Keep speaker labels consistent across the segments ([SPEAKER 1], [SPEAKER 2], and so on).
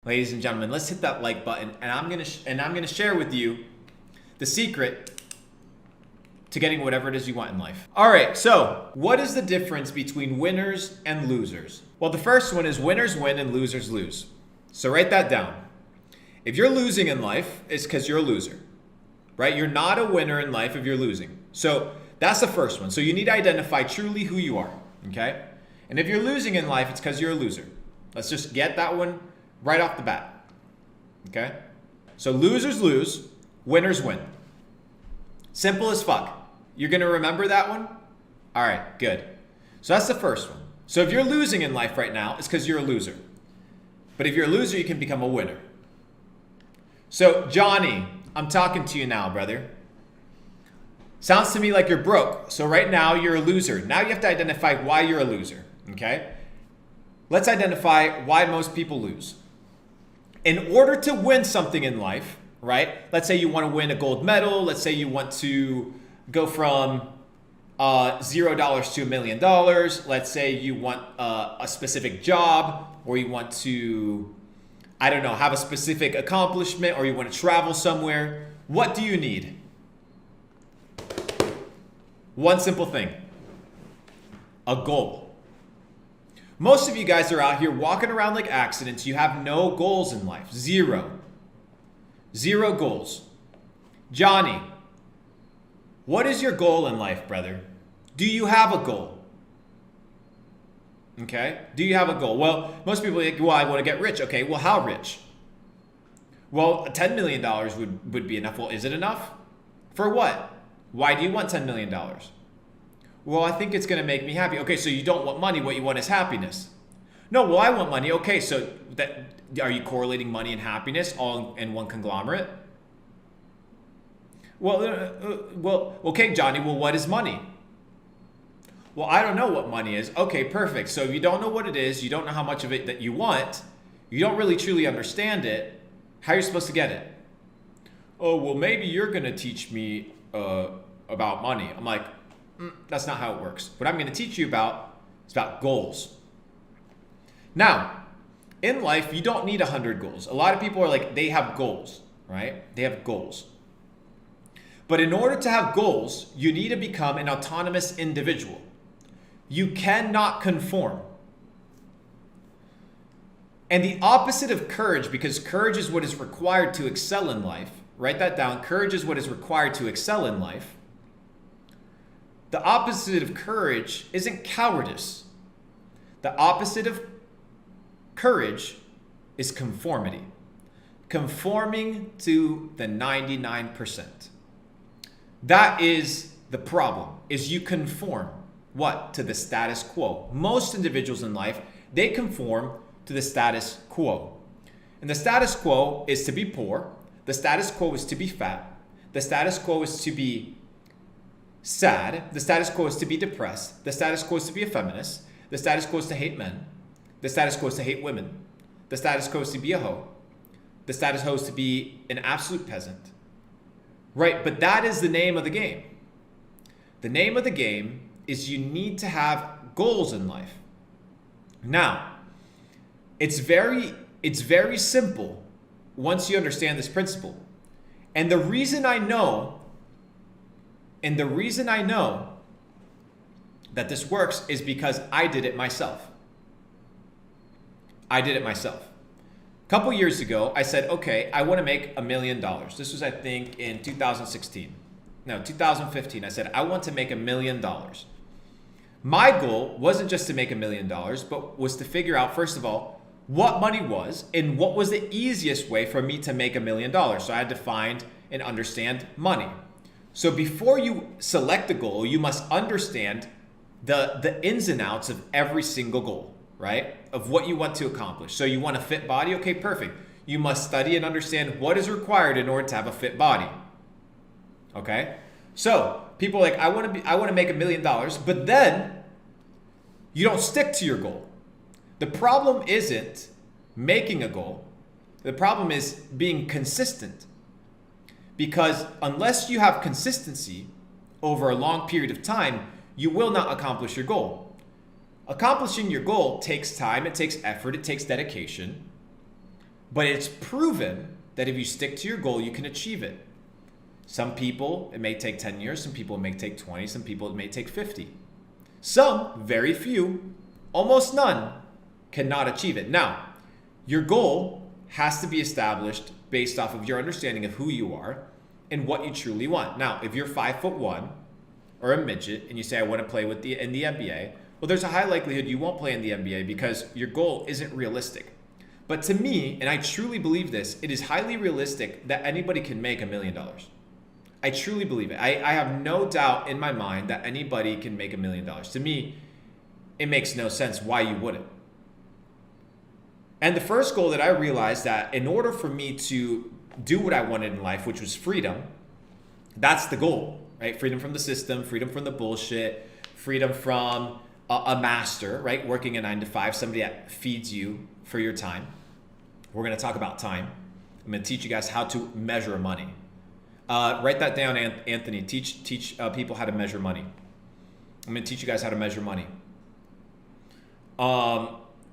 [SPEAKER 1] ladies and gentlemen, let's hit that like button, and I'm gonna share with you the secret to getting whatever it is you want in life. All right, so what is the difference between winners and losers? Well, the first one is winners win and losers lose. So write that down. If you're losing in life, it's because you're a loser, right? You're not a winner in life if you're losing. So that's the first one. So you need to identify truly who you are, okay? And if you're losing in life, it's because you're a loser. Let's just get that one right off the bat, okay? So losers lose, winners win. Simple as fuck. You're gonna remember that one? All right, good. So that's the first one. So if you're losing in life right now, it's because you're a loser. But if you're a loser, you can become a winner. So Johnny, I'm talking to you now, brother. Sounds to me like you're broke. So right now you're a loser. Now you have to identify why you're a loser, okay? Let's identify why most people lose. In order to win something in life, right? Let's say you want to win a gold medal. Let's say you want to go from $0 to $1 million. Let's say you want a specific job, or you want to, I don't know, have a specific accomplishment, or you want to travel somewhere. What do you need? One simple thing: a goal. Most of you guys are out here walking around like accidents. You have no goals in life. Zero goals. Johnny, what is your goal in life, brother? Do you have a goal? Okay, do you have a goal? Well, most people think, well, I want to get rich. Okay, well, how rich? Well, $10 million would be enough. Well, is it enough? For what? Why do you want $10 million? Well, I think it's going to make me happy. Okay, so you don't want money. What you want is happiness. No, well, I want money. Okay, so are you correlating money and happiness all in one conglomerate? Well, okay, Johnny, well, what is money? Well, I don't know what money is. Okay, perfect. So if you don't know what it is, you don't know how much of it that you want, you don't really truly understand it, how are you supposed to get it? Oh, well, maybe you're going to teach me about money. I'm like, that's not how it works. What I'm going to teach you about is about goals. Now, in life, you don't need 100 goals. A lot of people are like, they have goals, right? They have goals. But in order to have goals, you need to become an autonomous individual. You cannot conform. And the opposite of courage, because courage is what is required to excel in life. Write that down. Courage is what is required to excel in life. The opposite of courage isn't cowardice. The opposite of courage is conformity. Conforming to the 99%. That is the problem, is you conform what? To the status quo. Most individuals in life, they conform to the status quo. And the status quo is to be poor. The status quo is to be fat. The status quo is to be sad. The status quo is to be depressed. The status quo is to be a feminist. The status quo is to hate men. The status quo is to hate women. The status quo is to be a hoe. The status quo is to be an absolute peasant. Right, but that is the name of the game. The name of the game is you need to have goals in life. Now, it's very simple once you understand this principle. And the reason I know that this works is because I did it myself. A couple years ago, I said, okay, I want to make $1 million. This was, I think, in 2015. I said, I want to make $1 million. My goal wasn't just to make $1 million, but was to figure out, first of all, what money was and what was the easiest way for me to make $1 million. So I had to find and understand money. So before you select a goal, you must understand the ins and outs of every single goal, right? Of what you want to accomplish. So you want a fit body? Okay, perfect. You must study and understand what is required in order to have a fit body. Okay? So people are like, I want to make $1 million, but then you don't stick to your goal. The problem isn't making a goal. The problem is being consistent. Because unless you have consistency over a long period of time, you will not accomplish your goal. Accomplishing your goal takes time, it takes effort, it takes dedication. But it's proven that if you stick to your goal, you can achieve it. Some people, it may take 10 years. Some people, it may take 20. Some people, it may take 50. Some, very few, almost none, cannot achieve it. Now, your goal has to be established based off of your understanding of who you are and what you truly want. Now, if you're 5'1" or a midget and you say, I want to play in the NBA, well, there's a high likelihood you won't play in the NBA because your goal isn't realistic. But to me, and I truly believe this, it is highly realistic that anybody can make $1 million. I truly believe it. I have no doubt in my mind that anybody can make $1 million. To me, it makes no sense why you wouldn't. And the first goal that I realized that in order for me to do what I wanted in life, which was freedom, that's the goal, right? Freedom from the system, freedom from the bullshit, freedom from a master, right? Working a 9 to 5, somebody that feeds you for your time. We're going to talk about time. I'm going to teach you guys how to measure money. Write that down, Anthony. Teach people how to measure money. I'm going to teach you guys how to measure money.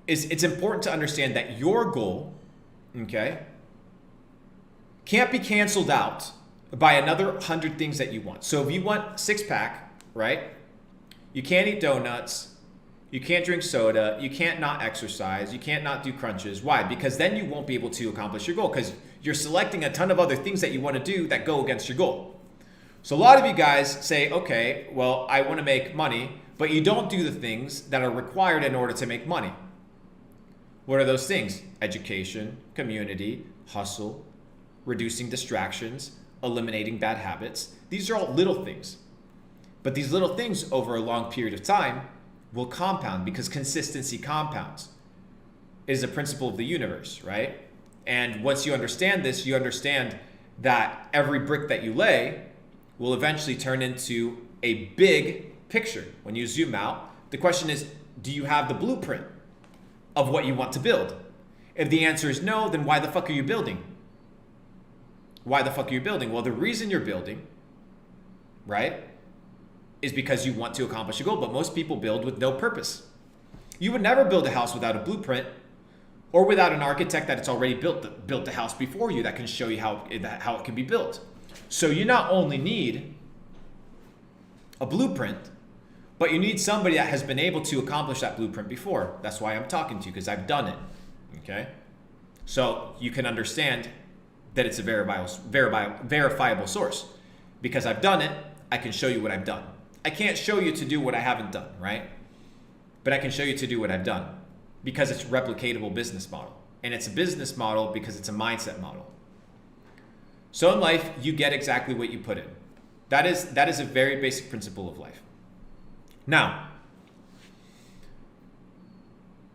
[SPEAKER 1] It's important to understand that your goal, okay, can't be canceled out by another 100 things that you want. So if you want 6-pack, right? You can't eat donuts. You can't drink soda. You can't not exercise. You can't not do crunches. Why? Because then you won't be able to accomplish your goal because you're selecting a ton of other things that you want to do that go against your goal. So a lot of you guys say, okay, well, I want to make money, but you don't do the things that are required in order to make money. What are those things? Education, community, hustle, reducing distractions, eliminating bad habits. These are all little things. But these little things over a long period of time will compound because consistency compounds. It is a principle of the universe, right? And once you understand this, you understand that every brick that you lay will eventually turn into a big picture. When you zoom out, the question is, do you have the blueprint of what you want to build? If the answer is no, then why the fuck are you building? Why the fuck are you building? Well, the reason you're building, right, is because you want to accomplish a goal, but most people build with no purpose. You would never build a house without a blueprint or without an architect that it's already built the house before you that can show you how it can be built. So you not only need a blueprint, but you need somebody that has been able to accomplish that blueprint before. That's why I'm talking to you, because I've done it, okay? So you can understand that it's a verifiable source. Because I've done it, I can show you what I've done. I can't show you to do what I haven't done, right? But I can show you to do what I've done because it's a replicatable business model. And it's a business model because it's a mindset model. So in life, you get exactly what you put in. That is a very basic principle of life. Now,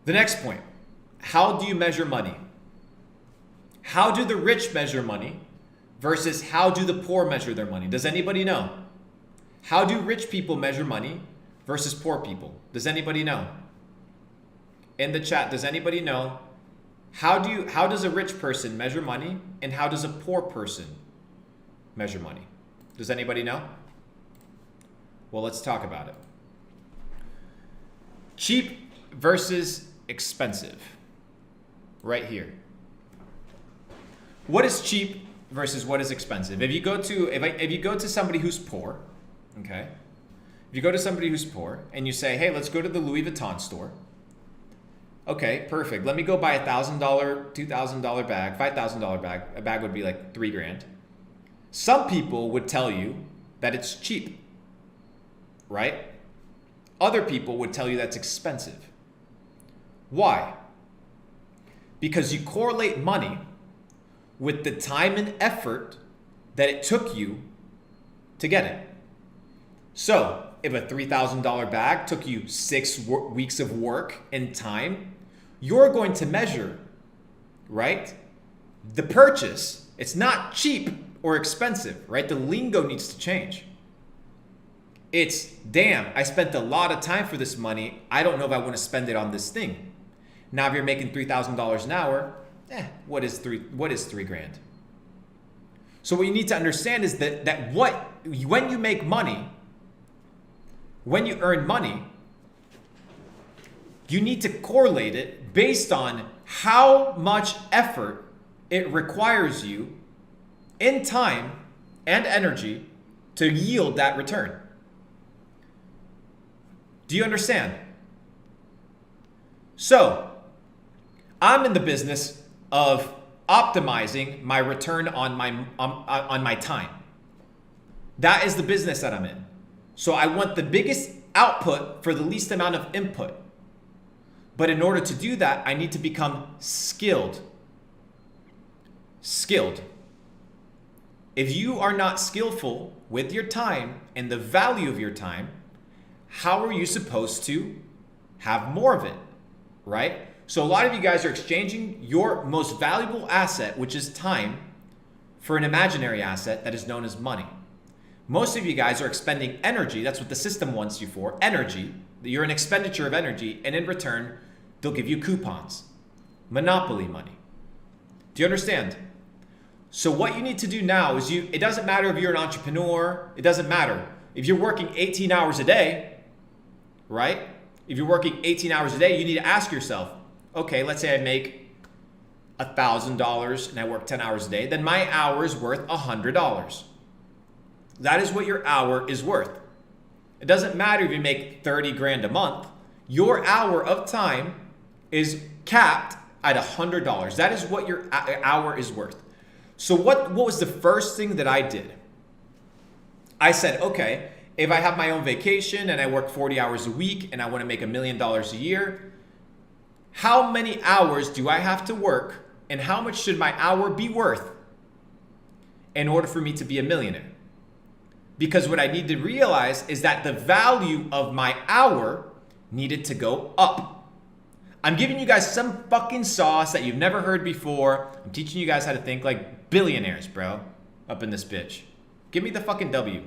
[SPEAKER 1] the next point, how do you measure money? How do the rich measure money versus how do the poor measure their money? Does anybody know? How do rich people measure money versus poor people? Does anybody know? In the chat, does anybody know? How does a rich person measure money and how does a poor person measure money? Does anybody know? Well, let's talk about it. Cheap versus expensive. Right here. What is cheap versus what is expensive? If you go to somebody who's poor, okay? If you go to somebody who's poor and you say, hey, let's go to the Louis Vuitton store. Okay, perfect. Let me go buy $1,000, $2,000 bag, $5,000 bag. A bag would be like $3,000. Some people would tell you that it's cheap, right? Other people would tell you that's expensive. Why? Because you correlate money with the time and effort that it took you to get it. So if a $3,000 bag took you 6 weeks of work and time, you're going to measure, right, the purchase. It's not cheap or expensive, right? The lingo needs to change. It's, damn, I spent a lot of time for this money. I don't know if I want to spend it on this thing. Now, if you're making $3,000 an hour, what is $3,000? So what you need to understand is that when you make money, when you earn money, you need to correlate it based on how much effort it requires you in time and energy to yield that return. Do you understand? So, I'm in the business of optimizing my return on my time. That is the business that I'm in. So I want the biggest output for the least amount of input. But in order to do that, I need to become skilled. Skilled. If you are not skillful with your time and the value of your time, how are you supposed to have more of it, right? So a lot of you guys are exchanging your most valuable asset, which is time, for an imaginary asset that is known as money. Most of you guys are expending energy. That's what the system wants you for, energy. You're an expenditure of energy, and in return, they'll give you coupons, monopoly money. Do you understand? So what you need to do now is it doesn't matter if you're an entrepreneur. It doesn't matter. If you're working 18 hours a day, right? If you're working 18 hours a day, you need to ask yourself, okay, let's say I make $1,000 and I work 10 hours a day, then my hour is worth $100. That is what your hour is worth. It doesn't matter if you make 30 grand a month. Your hour of time is capped at $100. That is what your hour is worth. So what was the first thing that I did? I said, okay, if I have my own vacation and I work 40 hours a week and I want to make $1 million a year, how many hours do I have to work and how much should my hour be worth in order for me to be a millionaire? Because what I need to realize is that the value of my hour needed to go up. I'm giving you guys some fucking sauce that you've never heard before. I'm teaching you guys how to think like billionaires, bro, up in this bitch. Give me the fucking W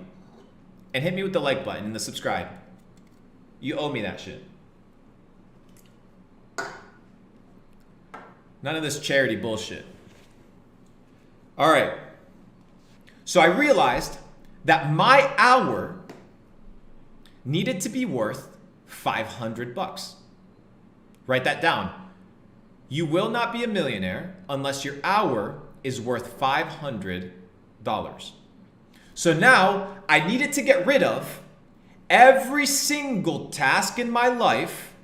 [SPEAKER 1] and hit me with the like button and the subscribe. You owe me that shit. None of this charity bullshit. All right. So I realized that my hour needed to be worth $500. Write that down. You will not be a millionaire unless your hour is worth $500. So now I needed to get rid of every single task in my life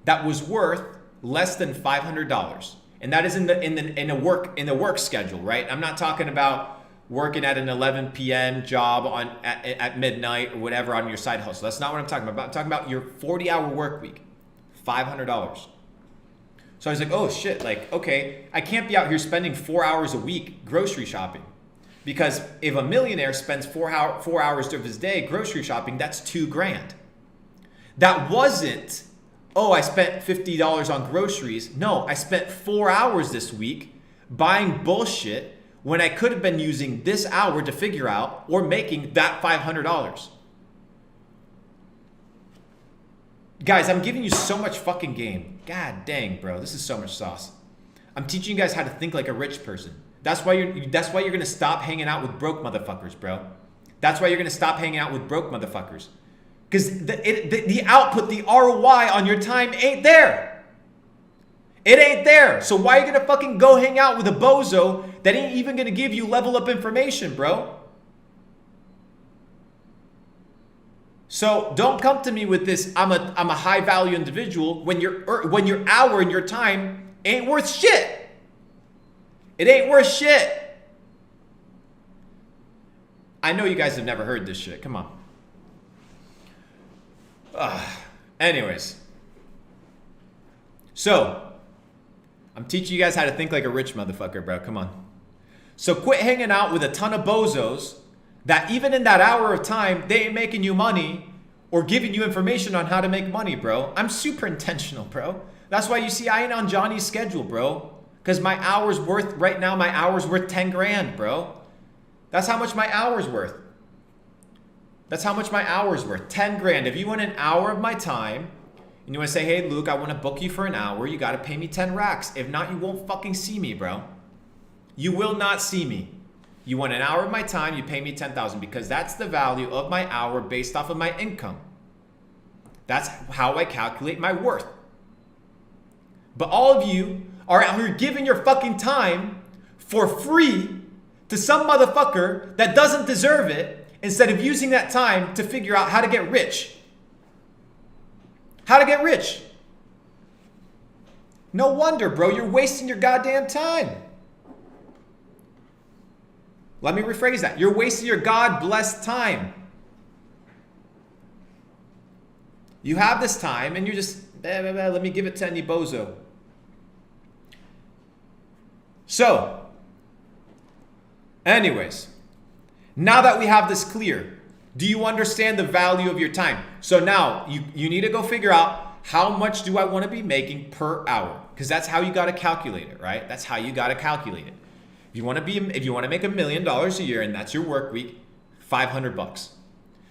[SPEAKER 1] that was worth less than $500. And that is in the work schedule, right? I'm not talking about working at an 11 p.m. job at midnight or whatever on your side hustle. That's not what I'm talking about. I'm talking about your 40-hour work week, $500. So I was like, oh shit, like, okay, I can't be out here spending 4 hours a week grocery shopping. Because if a millionaire spends 4 hours of his day grocery shopping, that's $2,000. That wasn't, oh, I spent $50 on groceries. No, I spent 4 hours this week buying bullshit when I could have been using this hour to figure out or making that $500. Guys, I'm giving you so much fucking game. God dang, bro. This is so much sauce. I'm teaching you guys how to think like a rich person. That's why you're going to stop hanging out with broke motherfuckers, bro. That's why you're going to stop hanging out with broke motherfuckers. Because the output, the ROI on your time ain't there. It ain't there. So why are you going to fucking go hang out with a bozo that ain't even going to give you level up information, bro? So don't come to me with this, I'm a high value individual when your hour and your time ain't worth shit. It ain't worth shit. I know you guys have never heard this shit. Come on. Anyways. So, I'm teaching you guys how to think like a rich motherfucker, bro. Come on. So quit hanging out with a ton of bozos that even in that hour of time, they ain't making you money or giving you information on how to make money, bro. I'm super intentional, bro. That's why you see I ain't on Johnny's schedule, bro. Because my hour's worth, right now, my hour's worth 10 grand, bro. That's how much my hour's worth. That's how much my hour's worth, 10 grand. If you want an hour of my time, and you want to say, hey, Luke, I want to book you for an hour, you got to pay me 10 racks. If not, you won't fucking see me, bro. You will not see me. You want an hour of my time, you pay me 10,000 because that's the value of my hour based off of my income. That's how I calculate my worth. But all of you are out here giving your fucking time for free to some motherfucker that doesn't deserve it instead of using that time to figure out how to get rich. How to get rich. No wonder, bro, you're wasting your goddamn time. Let me rephrase that. You're wasting your God-blessed time. You have this time and you're just, let me give it to any bozo. So, anyways, now that we have this clear, do you understand the value of your time? So now you need to go figure out how much do I want to be making per hour? Because that's how you got to calculate it, right? That's how you got to calculate it. If you want to make $1 million a year and that's your work week, $500.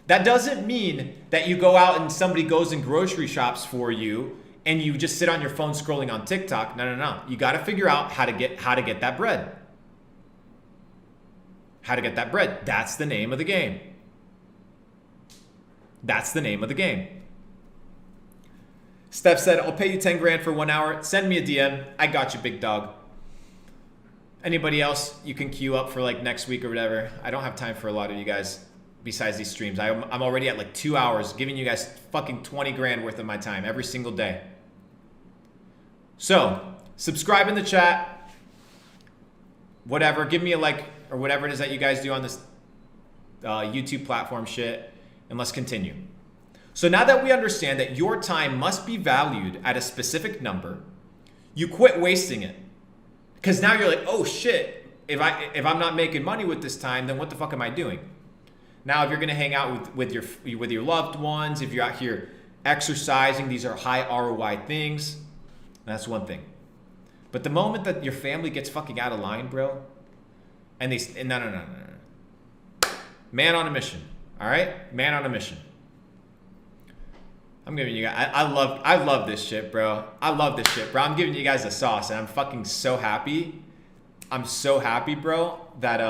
[SPEAKER 1] That doesn't mean that you go out and somebody goes and grocery shops for you and you just sit on your phone scrolling on TikTok. No. You got to figure out how to get that bread. How to get that bread. That's the name of the game. That's the name of the game. Steph said, I'll pay you 10 grand for 1 hour. Send me a DM. I got you, big dog. Anybody else you can queue up for like next week or whatever. I don't have time for a lot of you guys besides these streams. I'm already at like 2 hours giving you guys fucking 20 grand worth of my time every single day. So subscribe in the chat. Whatever. Give me a like or whatever it is that you guys do on this YouTube platform shit. And let's continue. So now that we understand that your time must be valued at a specific number, you quit wasting it. Because now you're like, oh shit, if I'm not making money with this time, then what the fuck am I doing? Now, if you're gonna hang out with your loved ones, if you're out here exercising, these are high ROI things, that's one thing. But the moment that your family gets fucking out of line, bro, and no. Man on a mission, all right? Man on a mission. I'm giving you guys, I love this shit, bro. I love this shit, bro. I'm giving you guys the sauce and I'm fucking so happy. I'm so happy, bro, that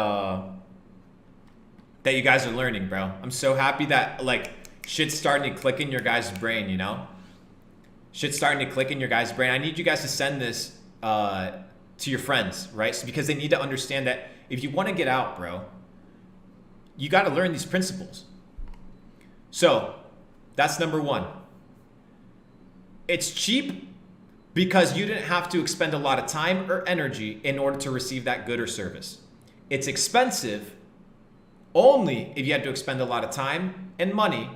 [SPEAKER 1] you guys are learning, bro. I'm so happy that like shit's starting to click in your guys' brain, you know? Shit's starting to click in your guys' brain. I need you guys to send this to your friends, right? So, because they need to understand that if you want to get out, bro, you got to learn these principles. So that's number one. It's cheap because you didn't have to expend a lot of time or energy in order to receive that good or service. It's expensive only if you had to expend a lot of time and money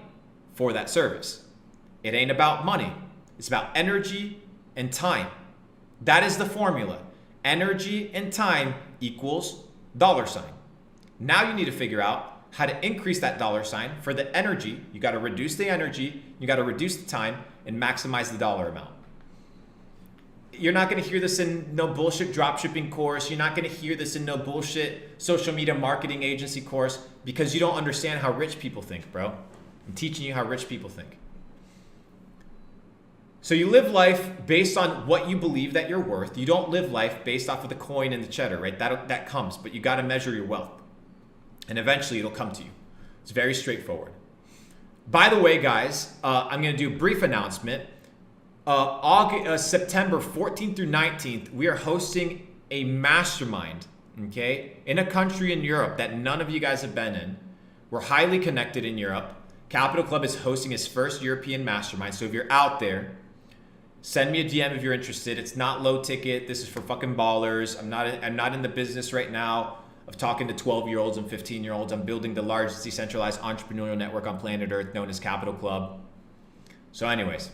[SPEAKER 1] for that service. It ain't about money. It's about energy and time. That is the formula. Energy and time equals $sign. Now you need to figure out how to increase that $sign for the energy. You got to reduce the energy, you got to reduce the time, and maximize the dollar amount. You're not going to hear this in no bullshit dropshipping course. You're not going to hear this in no bullshit social media marketing agency course because you don't understand how rich people think, bro. I'm teaching you how rich people think. So you live life based on what you believe that you're worth. You don't live life based off of the coin and the cheddar, right? That comes, but you got to measure your wealth. And eventually it'll come to you. It's very straightforward. By the way, guys, I'm going to do a brief announcement. September 14th through 19th, we are hosting a mastermind, okay, in a country in Europe that none of you guys have been in. We're highly connected in Europe. Capital Club is hosting its first European mastermind. So if you're out there, send me a DM if you're interested. It's not low ticket. This is for fucking ballers. I'm not in the business right now of talking to 12-year-olds and 15-year-olds. I'm building the largest decentralized entrepreneurial network on planet Earth known as Capital Club. So anyways,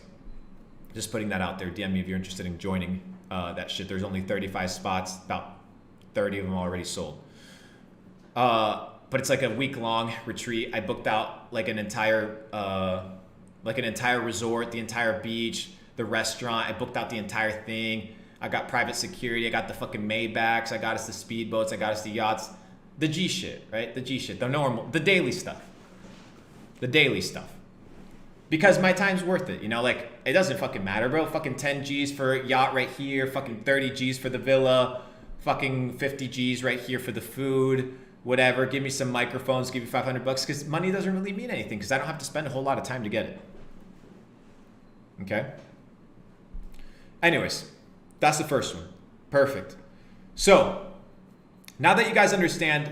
[SPEAKER 1] just putting that out there. DM me if you're interested in joining that shit. There's only 35 spots, about 30 of them already sold. But it's like a week-long retreat. I booked out like an entire resort, the entire beach, the restaurant. I booked out the entire thing. I got private security. I got the fucking Maybachs. I got us the speedboats. I got us the yachts. The G shit, right? The G shit. The normal, the daily stuff. The daily stuff. Because my time's worth it, you know? Like, it doesn't fucking matter, bro. Fucking 10 G's for yacht right here. Fucking 30 G's for the villa. Fucking 50 G's right here for the food. Whatever. Give me some microphones. Give you $500. Because money doesn't really mean anything. Because I don't have to spend a whole lot of time to get it. Okay? Anyways. That's the first one. Perfect. So, Now that you guys understand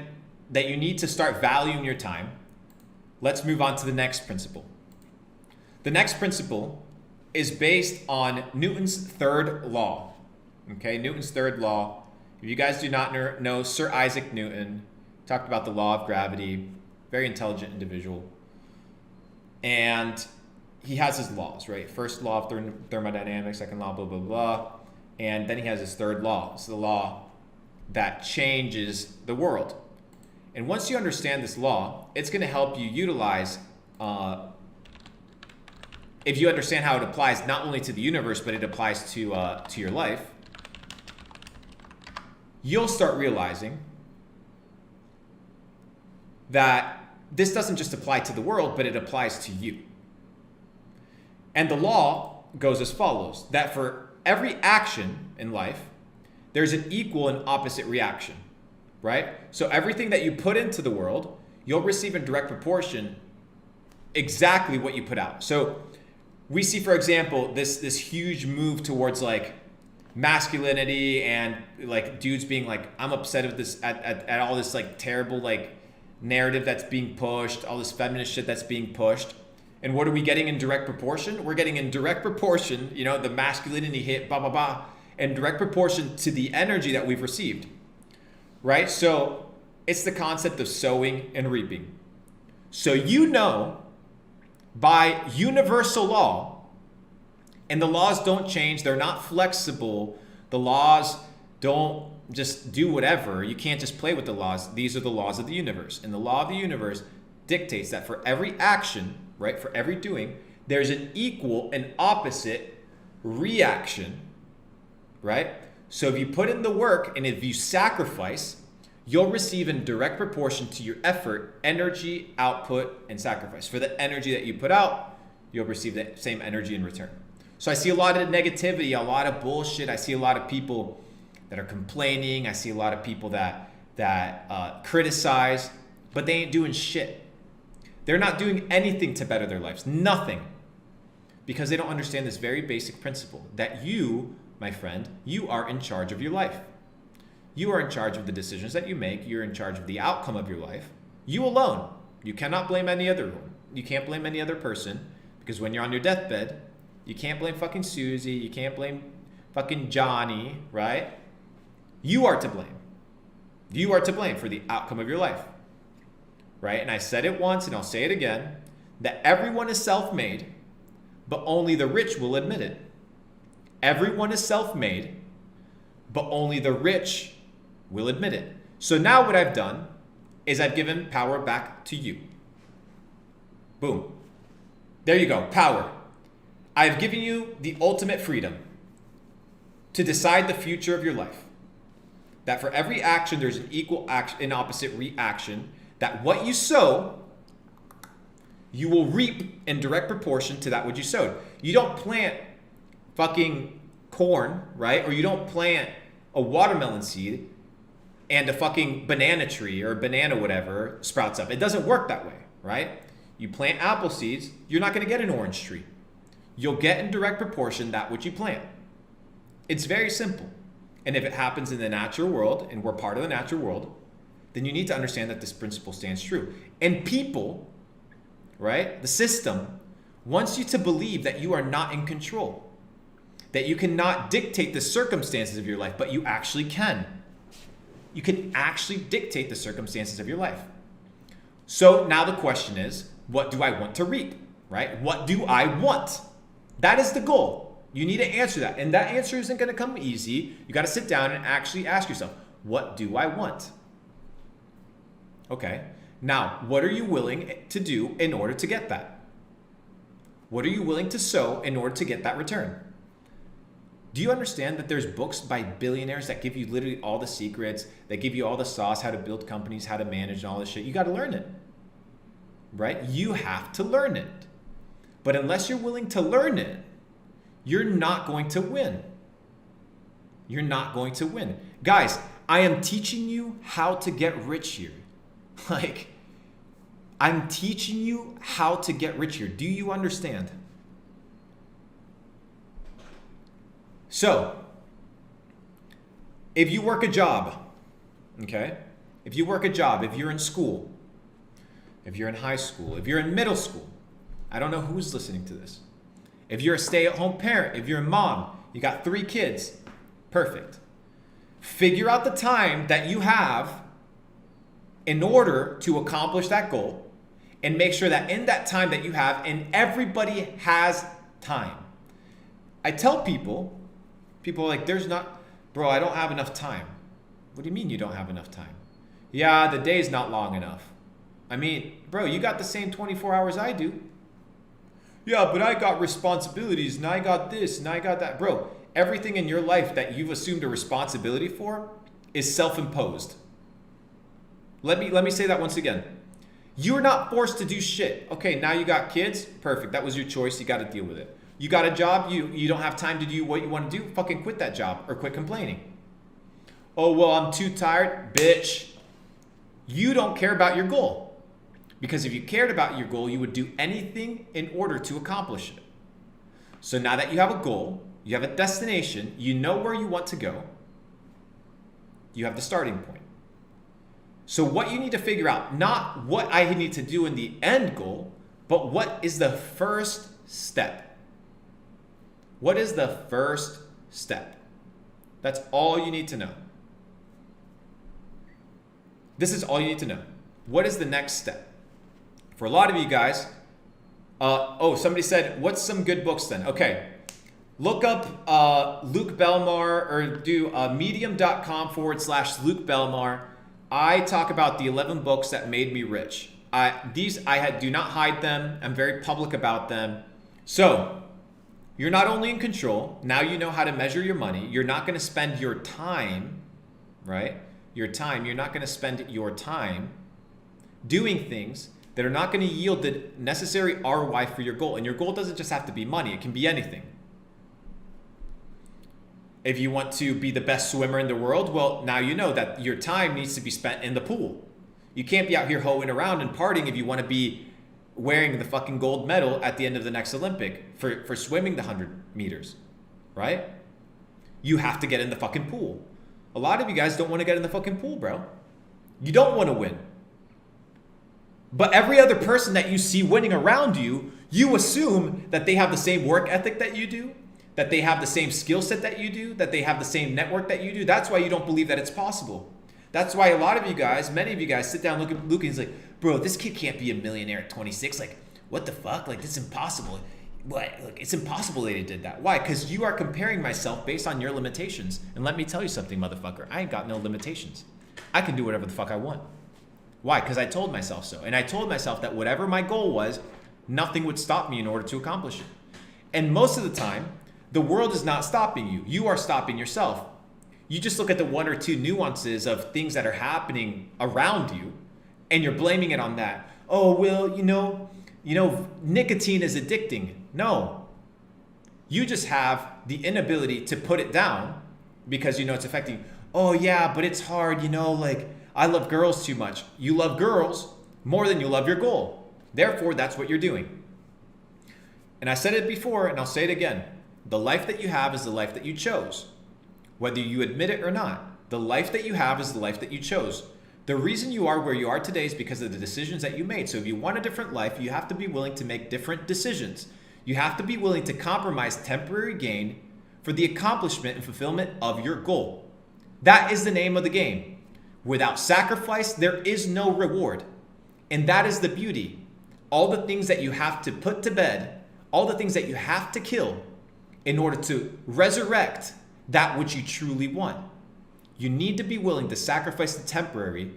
[SPEAKER 1] that you need to start valuing your time, let's move on to the next principle. The next principle is based on Newton's third law. Okay, Newton's third law. If you guys do not know Sir Isaac Newton, talked about the law of gravity, very intelligent individual. And he has his laws, right? First law of thermodynamics, second law, blah, blah, blah. And then he has his third law. It's the law that changes the world. And once you understand this law, it's going to help you utilize, if you understand how it applies not only to the universe, but it applies to your life, you'll start realizing that this doesn't just apply to the world, but it applies to you. And the law goes as follows, that for every action in life, there's an equal and opposite reaction, right? So everything that you put into the world, you'll receive in direct proportion exactly what you put out. So we see, for example, this huge move towards like masculinity and like dudes being like, I'm upset with this at all this like terrible like narrative that's being pushed, all this feminist shit that's being pushed. And what are we getting in direct proportion? We're getting in direct proportion, you know, the masculinity hit, blah, blah, blah, in direct proportion to the energy that we've received, right? So it's the concept of sowing and reaping. So you know, by universal law, and the laws don't change, they're not flexible, the laws don't just do whatever, you can't just play with the laws, these are the laws of the universe. And the law of the universe dictates that for every action, right, for every doing, there's an equal and opposite reaction, right? So if you put in the work and if you sacrifice, you'll receive in direct proportion to your effort, energy, output, and sacrifice. For the energy that you put out, you'll receive the same energy in return. So I see a lot of negativity, a lot of bullshit. I see a lot of people that are complaining. I see a lot of people that criticize, but they ain't doing shit. They're not doing anything to better their lives, nothing, because they don't understand this very basic principle that you, my friend, you are in charge of your life. You are in charge of the decisions that you make. You're in charge of the outcome of your life. You alone. You cannot blame any other one. You can't blame any other person, because when you're on your deathbed, you can't blame fucking Susie. You can't blame fucking Johnny, right? You are to blame. You are to blame for the outcome of your life, right? And I said it once and I'll say it again, that everyone is self-made, but only the rich will admit it. Everyone is self-made, but only the rich will admit it. So now what I've done is I've given power back to you. Boom. There you go, power. I've given you the ultimate freedom to decide the future of your life. That for every action, there's an equal and opposite reaction. That what you sow, you will reap in direct proportion to that which you sowed. You don't plant fucking corn, right? Or you don't plant a watermelon seed and a fucking banana tree or a banana whatever sprouts up. It doesn't work that way, right? You plant apple seeds, you're not going to get an orange tree. You'll get in direct proportion that which you plant. It's very simple. And if it happens in the natural world, and we're part of the natural world, then you need to understand that this principle stands true. And people, right, the system, wants you to believe that you are not in control, that you cannot dictate the circumstances of your life, but you actually can. You can actually dictate the circumstances of your life. So now the question is, what do I want to reap, right? What do I want? That is the goal. You need to answer that. And that answer isn't going to come easy. You got to sit down and actually ask yourself, what do I want? Okay. Now, what are you willing to do in order to get that? What are you willing to sow in order to get that return? Do you understand that there's books by billionaires that give you literally all the secrets, that give you all the sauce, how to build companies, how to manage and all this shit? You got to learn it, right? You have to learn it. But unless you're willing to learn it, you're not going to win. You're not going to win. Guys, I am teaching you how to get rich here. Like, I'm teaching you how to get rich here. Do you understand? So, if you work a job, okay? If you work a job, if you're in school, if you're in high school, if you're in middle school, I don't know who's listening to this. If you're a stay-at-home parent, if you're a mom, you got 3 kids, perfect. Figure out the time that you have in order to accomplish that goal, and make sure that in that time that you have, and everybody has time. I tell people are like, bro, I don't have enough time. What do you mean you don't have enough time? Yeah, the day's not long enough. I mean, bro, you got the same 24 hours I do. Yeah, but I got responsibilities, and I got this, and I got that. Bro, everything in your life that you've assumed a responsibility for is self-imposed. Let me say that once again. You're not forced to do shit. Okay, now you got kids, perfect. That was your choice, you got to deal with it. You got a job, you don't have time to do what you want to do, fucking quit that job or quit complaining. Oh, well, I'm too tired. Bitch, you don't care about your goal. Because if you cared about your goal, you would do anything in order to accomplish it. So now that you have a goal, you have a destination, you know where you want to go, you have the starting point. So what you need to figure out, not what I need to do in the end goal, but what is the first step? What is the first step? That's all you need to know. This is all you need to know. What is the next step? For a lot of you guys, somebody said, what's some good books then? Okay, look up Luke Belmar, or do medium.com/Luke Belmar. I talk about the 11 books that made me rich. Do not hide them. I'm very public about them. So you're not only in control, now you know how to measure your money. You're not going to spend your time, right? You're not going to spend your time doing things that are not going to yield the necessary ROI for your goal. And your goal doesn't just have to be money. It can be anything. If you want to be the best swimmer in the world, well, now you know that your time needs to be spent in the pool. You can't be out here hoeing around and partying if you want to be wearing the fucking gold medal at the end of the next Olympic for swimming the 100 meters, right? You have to get in the fucking pool. A lot of you guys don't want to get in the fucking pool, bro. You don't want to win. But every other person that you see winning around you, you assume that they have the same work ethic that you do, that they have the same skill set that you do, that they have the same network that you do. That's why you don't believe that it's possible. That's why a lot of you guys, many of you guys sit down, look at Luke, and he's like, bro, this kid can't be a millionaire at 26. Like, what the fuck? Like, this is impossible. What? Look, it's impossible that he did that. Why? Because you are comparing myself based on your limitations. And let me tell you something, motherfucker. I ain't got no limitations. I can do whatever the fuck I want. Why? Because I told myself so. And I told myself that whatever my goal was, nothing would stop me in order to accomplish it. And most of the time, the world is not stopping you. You are stopping yourself. You just look at the 1 or 2 nuances of things that are happening around you, and you're blaming it on that. Oh, well, you know, nicotine is addicting. No. You just have the inability to put it down because you know it's affecting you. Oh, yeah, but it's hard, like, I love girls too much. You love girls more than you love your goal. Therefore, that's what you're doing. And I said it before, and I'll say it again. The life that you have is the life that you chose. Whether you admit it or not, the life that you have is the life that you chose. The reason you are where you are today is because of the decisions that you made. So if you want a different life, you have to be willing to make different decisions. You have to be willing to compromise temporary gain for the accomplishment and fulfillment of your goal. That is the name of the game. Without sacrifice, there is no reward. And that is the beauty. All the things that you have to put to bed, all the things that you have to kill in order to resurrect that which you truly want. You need to be willing to sacrifice the temporary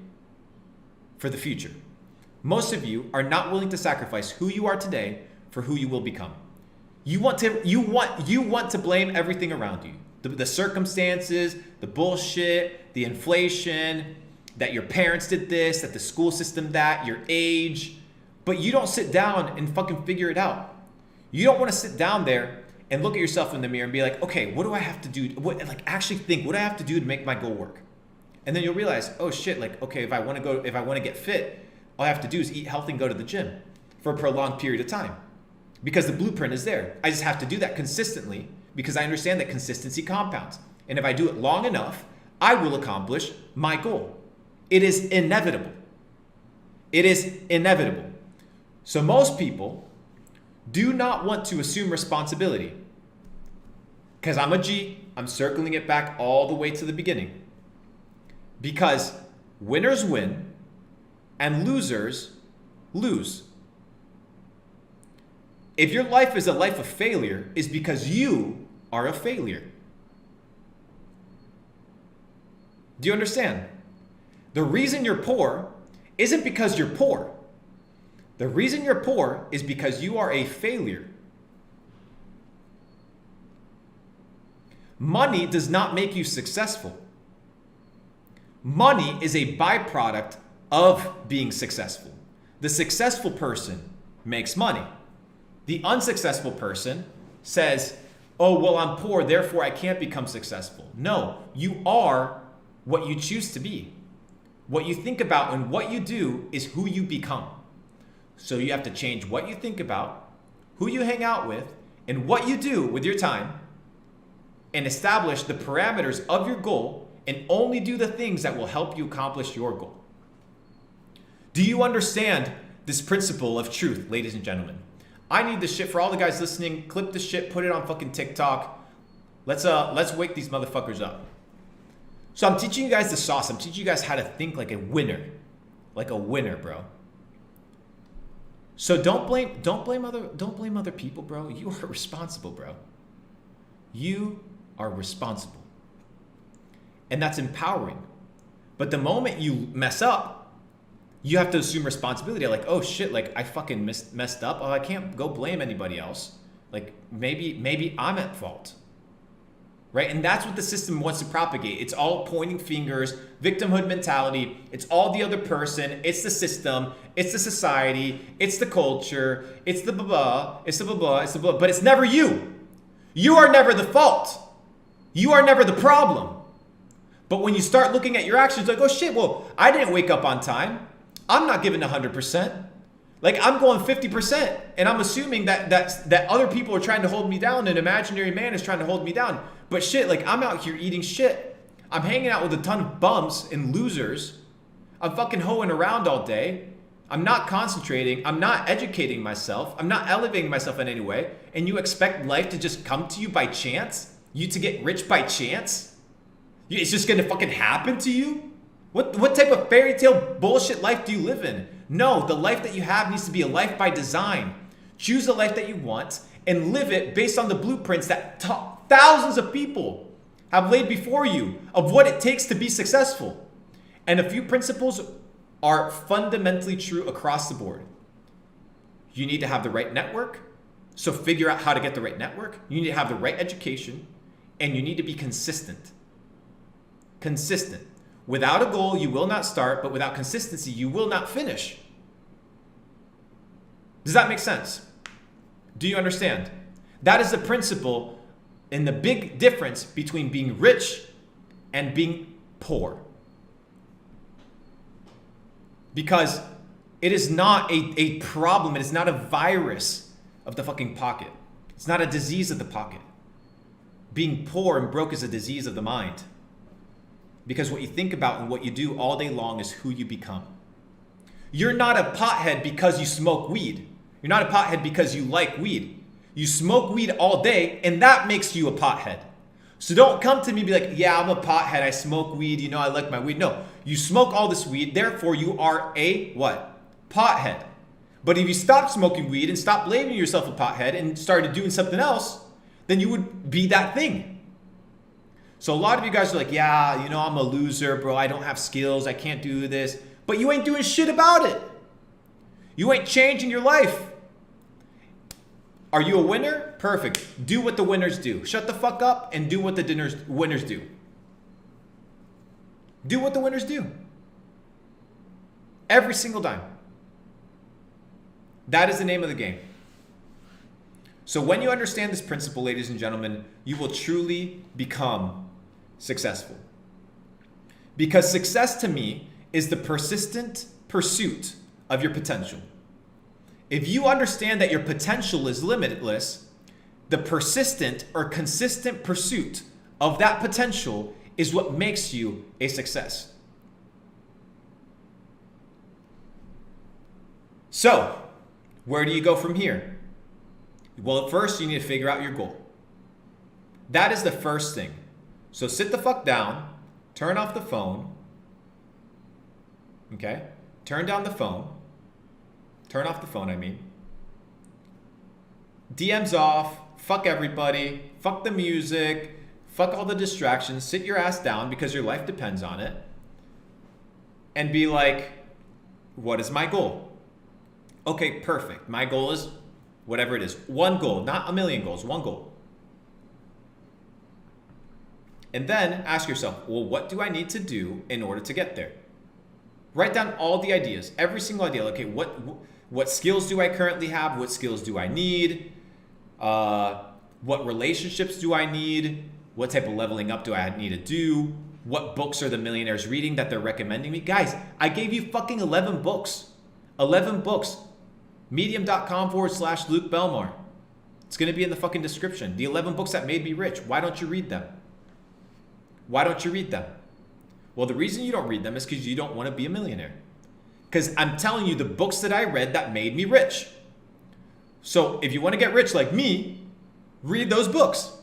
[SPEAKER 1] for the future. Most of you are not willing to sacrifice who you are today for who you will become. You want to blame everything around you. The circumstances, the bullshit, the inflation, that your parents did this, that the school system that, your age. But you don't sit down and fucking figure it out. You don't want to sit down there and look at yourself in the mirror and be like, okay, what do I have to do? Actually think, what do I have to do to make my goal work? And then you'll realize, oh shit, okay, if I want to get fit, all I have to do is eat healthy and go to the gym for a prolonged period of time. Because the blueprint is there. I just have to do that consistently because I understand that consistency compounds. And if I do it long enough, I will accomplish my goal. It is inevitable. It is inevitable. So most people do not want to assume responsibility. Because I'm a G, I'm circling it back all the way to the beginning. Because winners win and losers lose. If your life is a life of failure, it's because you are a failure. Do you understand? The reason you're poor isn't because you're poor. The reason you're poor is because you are a failure. Money does not make you successful. Money is a byproduct of being successful. The successful person makes money. The unsuccessful person says, oh, well, I'm poor, therefore I can't become successful. No, you are what you choose to be. What you think about and what you do is who you become. So you have to change what you think about, who you hang out with, and what you do with your time, and establish the parameters of your goal and only do the things that will help you accomplish your goal. Do you understand this principle of truth, ladies and gentlemen? I need this shit for all the guys listening. Clip this shit, put it on fucking TikTok. Let's wake these motherfuckers up. So I'm teaching you guys the sauce. I'm teaching you guys how to think like a winner. Like a winner, bro. So don't blame other people, bro. You are responsible, bro. You are responsible. And that's empowering. But the moment you mess up, you have to assume responsibility. Like, oh shit, like I fucking messed up. Oh, I can't go blame anybody else. Like maybe I'm at fault. Right? And that's what the system wants to propagate. It's all pointing fingers, victimhood mentality. It's all the other person. It's the system. It's the society. It's the culture. It's the blah, it's the blah, it's the blah. But it's never you. You are never the fault. You are never the problem. But when you start looking at your actions, like, oh shit, well, I didn't wake up on time. I'm not giving 100%. Like I'm going 50%, and I'm assuming that other people are trying to hold me down. An imaginary man is trying to hold me down. But shit, like I'm out here eating shit. I'm hanging out with a ton of bums and losers. I'm fucking hoeing around all day. I'm not concentrating. I'm not educating myself. I'm not elevating myself in any way. And you expect life to just come to you by chance? You to get rich by chance? It's just gonna fucking happen to you? What type of fairy tale bullshit life do you live in? No, the life that you have needs to be a life by design. Choose the life that you want and live it based on the blueprints that thousands of people have laid before you of what it takes to be successful. And a few principles are fundamentally true across the board. You need to have the right network, so figure out how to get the right network. You need to have the right education, and you need to be consistent. Consistent. Without a goal, you will not start, but without consistency, you will not finish. Does that make sense? Do you understand? That is the principle and the big difference between being rich and being poor. Because it is not a problem, it is not a virus of the fucking pocket. It's not a disease of the pocket. Being poor and broke is a disease of the mind. Because what you think about and what you do all day long is who you become. You're not a pothead because you smoke weed. You're not a pothead because you like weed. You smoke weed all day, and that makes you a pothead. So don't come to me and be like, yeah, I'm a pothead. I smoke weed. You know, I like my weed. No, you smoke all this weed. Therefore, you are a what? Pothead. But if you stopped smoking weed and stopped labeling yourself a pothead and started doing something else, then you would be that thing. So a lot of you guys are like, yeah, you know, I'm a loser, bro. I don't have skills. I can't do this. But you ain't doing shit about it. You ain't changing your life. Are you a winner? Perfect. Do what the winners do. Shut the fuck up and do what the winners do. Do what the winners do. Every single time. That is the name of the game. So when you understand this principle, ladies and gentlemen, you will truly become successful. Because success to me is the persistent pursuit of your potential. If you understand that your potential is limitless, the persistent or consistent pursuit of that potential is what makes you a success. So, where do you go from here? Well, first you need to figure out your goal. That is the first thing. So sit the fuck down, turn off the phone, okay? Turn down the phone. Turn off the phone, I mean. DMs off, fuck everybody, fuck the music, fuck all the distractions, sit your ass down because your life depends on it, and be like, what is my goal? Okay, perfect. My goal is whatever it is. One goal, not a million goals, one goal. And then ask yourself, well, what do I need to do in order to get there? Write down all the ideas, every single idea. Okay, what skills do I currently have? What skills do I need? What relationships do I need? What type of leveling up do I need to do? What books are the millionaires reading that they're recommending me? Guys, I gave you fucking 11 books. 11 books. Medium.com/Luke Belmar. It's going to be in the fucking description. The 11 books that made me rich. Why don't you read them? Why don't you read them? Well, the reason you don't read them is because you don't want to be a millionaire. Because I'm telling you the books that I read that made me rich. So if you want to get rich like me, read those books.